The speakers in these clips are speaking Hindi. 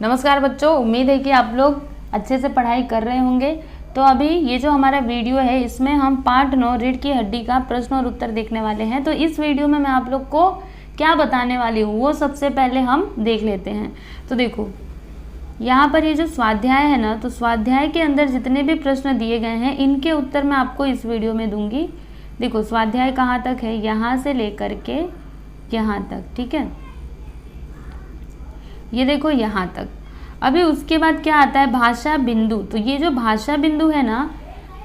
नमस्कार बच्चों, उम्मीद है कि आप लोग अच्छे से पढ़ाई कर रहे होंगे। तो अभी ये जो हमारा वीडियो है इसमें हम पार्ट 9 रीढ़ की हड्डी का प्रश्न और उत्तर देखने वाले हैं। तो इस वीडियो में मैं आप लोग को क्या बताने वाली हूँ वो सबसे पहले हम देख लेते हैं। तो देखो यहाँ पर ये जो स्वाध्याय है ना, तो स्वाध्याय के अंदर जितने भी प्रश्न दिए गए हैं इनके उत्तर मैं आपको इस वीडियो में दूंगी। देखो स्वाध्याय कहाँ तक है, यहाँ से लेकर के यहाँ तक, ठीक है। ये देखो यहाँ तक। अभी उसके बाद क्या आता है, भाषा बिंदु। तो ये जो भाषा बिंदु है ना,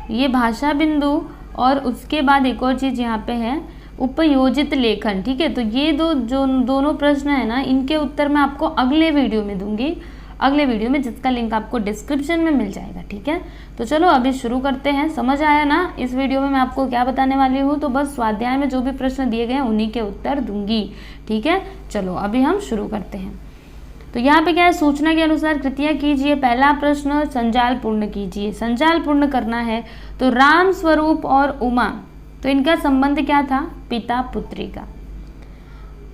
ये भाषा बिंदु, और उसके बाद एक और चीज़ यहाँ पे है उपयोजित लेखन, ठीक है। तो ये दोनों प्रश्न है ना, इनके उत्तर मैं आपको अगले वीडियो में दूंगी, अगले वीडियो में, जिसका लिंक आपको डिस्क्रिप्शन में मिल जाएगा, ठीक है। तो चलो अभी शुरू करते हैं। समझ आया ना इस वीडियो में मैं आपको क्या बताने वाली हूँ? तो बस स्वाध्याय में जो भी प्रश्न दिए गए हैं उन्हीं के उत्तर दूंगी, ठीक है। चलो अभी हम शुरू करते हैं। तो यहाँ पे क्या है, सूचना के अनुसार कृतियाँ कीजिए। पहला प्रश्न, संजाल पूर्ण कीजिए। संजाल पूर्ण करना है। तो राम स्वरूप और उमा, तो इनका संबंध क्या था? पिता पुत्री का।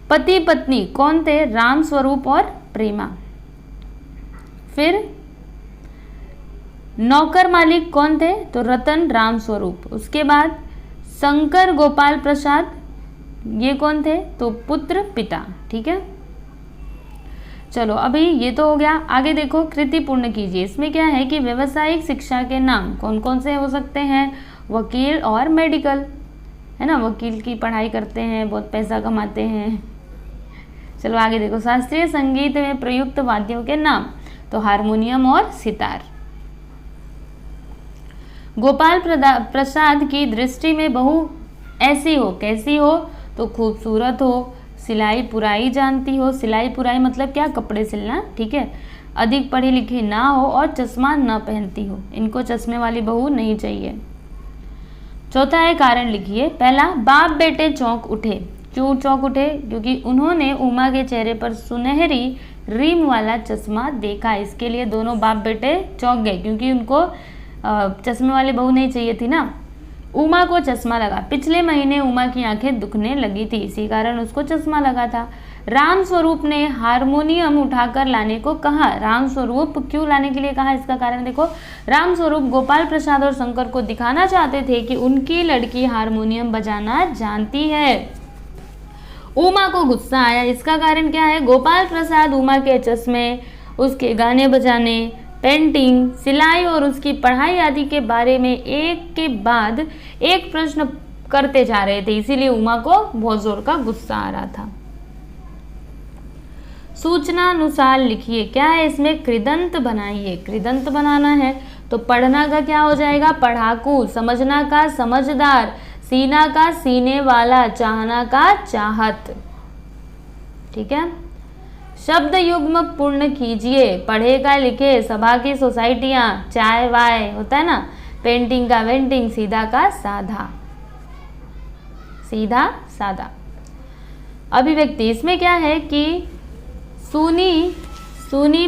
पति पत्नी कौन थे? राम स्वरूप और प्रेमा। फिर नौकर मालिक कौन थे? तो रतन राम स्वरूप। उसके बाद शंकर गोपाल प्रसाद, ये कौन थे? तो पुत्र पिता, ठीक है। चलो अभी ये तो हो गया। आगे देखो, कृति पूर्ण कीजिए। इसमें क्या है कि व्यवसायिक शिक्षा के नाम कौन कौन से हो सकते हैं? वकील और मेडिकल, है ना। वकील की पढ़ाई करते हैं, बहुत पैसा कमाते हैं। चलो आगे देखो, शास्त्रीय संगीत में प्रयुक्त वाद्यों के नाम। तो हारमोनियम और सितार। गोपाल प्रसाद की दृष्टि में बहू ऐसी हो, कैसी हो? तो खूबसूरत हो, सिलाई पुराई जानती हो। सिलाई पुराई मतलब क्या? कपड़े सिलना, ठीक है। अधिक पढ़ी लिखी ना हो और चश्मा न पहनती हो। इनको चश्मे वाली बहू नहीं चाहिए। चौथा है कारण लिखिए। पहला, बाप बेटे चौंक उठे। क्यों चौंक उठे? क्योंकि उन्होंने उमा के चेहरे पर सुनहरी रीम वाला चश्मा देखा। इसके लिए दोनों बाप बेटे चौंक गए, क्योंकि उनको चश्मे वाली बहू नहीं चाहिए थी ना। उमा को चश्मा लगा। पिछले महीने उमा की आंखें दुखने लगी थी, इसी कारण उसको चश्मा लगा था। राम स्वरूप ने हारमोनियम उठाकर लाने को कहा। राम स्वरूप क्यों लाने के लिए कहा, इसका कारण देखो। राम स्वरूप गोपाल प्रसाद और शंकर को दिखाना चाहते थे कि उनकी लड़की हारमोनियम बजाना जानती है। उमा को गुस्सा आया। इसका कारण क्या है? गोपाल प्रसाद उमा के चश्मे, उसके गाने बजाने, पेंटिंग, सिलाई और उसकी पढ़ाई आदि के बारे में एक के बाद एक प्रश्न करते जा रहे थे, इसीलिए उमा को बहुत जोर का गुस्सा आ रहा था। सूचना अनुसार लिखिए। क्या है इसमें? कृदंत बनाइए। कृदंत बनाना है। तो पढ़ना का क्या हो जाएगा? पढ़ाकू। समझना का समझदार। सीना का सीने वाला। चाहना का चाहत, ठीक है। शब्द युग्म पूर्ण कीजिए। पढ़े का लिखे। सभा की सोसाइटियाँ, चाय वाय होता है ना। पेंटिंग का वेंटिंग। सीधा का साधा। सीधा सादा। अभिव्यक्ति, इसमें क्या है कि सुनी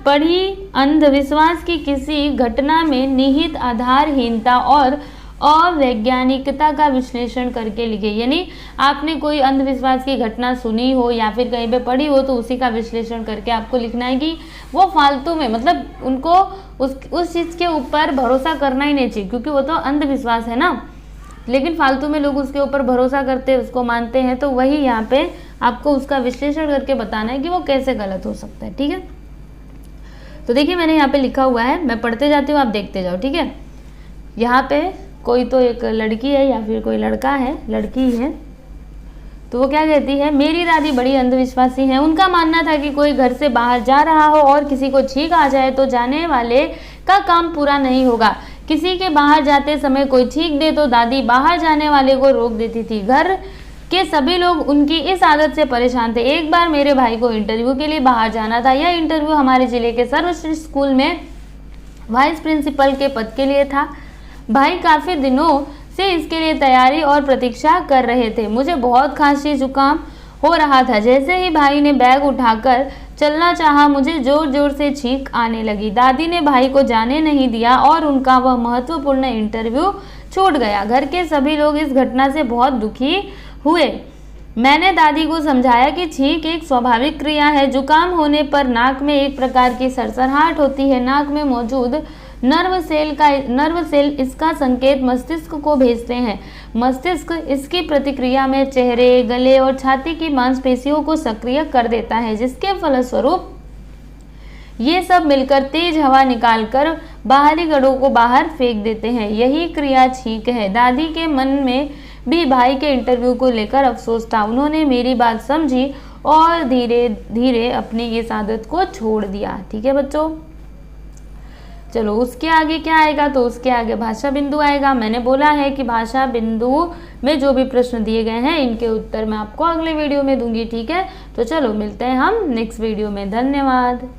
पढ़ी अंधविश्वास की किसी घटना में निहित आधारहीनता और अवैज्ञानिकता का विश्लेषण करके लिखे। यानी आपने कोई अंधविश्वास की घटना सुनी हो या फिर कहीं पे पढ़ी हो, तो उसी का विश्लेषण करके आपको लिखना है कि वो फालतू में, मतलब उनको उस चीज़ के ऊपर भरोसा करना ही नहीं चाहिए, क्योंकि वो तो अंधविश्वास है ना। लेकिन फालतू में लोग उसके ऊपर भरोसा करते, उसको मानते हैं। तो वही यहाँ पे आपको उसका विश्लेषण करके बताना है कि वो कैसे गलत हो सकता है, ठीक है। तो देखिए मैंने यहाँ पे लिखा हुआ है, मैं पढ़ते जाती हूँ, आप देखते जाओ, ठीक है। यहाँ पे कोई तो एक लड़की है या फिर कोई लड़का है, लड़की है, तो वो क्या कहती है, मेरी दादी बड़ी अंधविश्वासी हैं। उनका मानना था कि कोई घर से बाहर जा रहा हो और किसी को छींक आ जाए तो जाने वाले का काम पूरा नहीं होगा। किसी के बाहर जाते समय कोई छींक दे तो दादी बाहर जाने वाले को रोक देती थी। घर के सभी लोग उनकी इस आदत से परेशान थे। एक बार मेरे भाई को इंटरव्यू के लिए बाहर जाना था। यह इंटरव्यू हमारे जिले के सर्वश्रेष्ठ स्कूल में वाइस प्रिंसिपल के पद के लिए था। भाई काफ़ी दिनों से इसके लिए तैयारी और प्रतीक्षा कर रहे थे। मुझे बहुत खांसी जुकाम हो रहा था। जैसे ही भाई ने बैग उठाकर चलना चाहा, मुझे जोर जोर से छींक आने लगी। दादी ने भाई को जाने नहीं दिया और उनका वह महत्वपूर्ण इंटरव्यू छूट गया। घर के सभी लोग इस घटना से बहुत दुखी हुए। मैंने दादी को समझाया कि छींक एक स्वाभाविक क्रिया है। जुकाम होने पर नाक में एक प्रकार की सरसराहट होती है। नाक में मौजूद नर्व सेल इसका संकेत मस्तिष्क को भेजते हैं। मस्तिष्क इसकी प्रतिक्रिया में चेहरे, गले और छाती की मांसपेशियों को सक्रिय कर देता है, जिसके फलस्वरूप ये सब मिलकर तेज हवा निकालकर बाहरी गड़ों को बाहर फेंक देते हैं। यही क्रिया छींक है। दादी के मन में भी भाई के इंटरव्यू को लेकर अफसोस था। उन्होंने मेरी बात समझी और धीरे धीरे अपनी इस आदत को छोड़ दिया। ठीक है बच्चों, चलो उसके आगे क्या आएगा, तो उसके आगे भाषा बिंदु आएगा। मैंने बोला है कि भाषा बिंदु में जो भी प्रश्न दिए गए हैं इनके उत्तर मैं आपको अगले वीडियो में दूंगी। ठीक है, तो चलो मिलते हैं हम नेक्स्ट वीडियो में। धन्यवाद।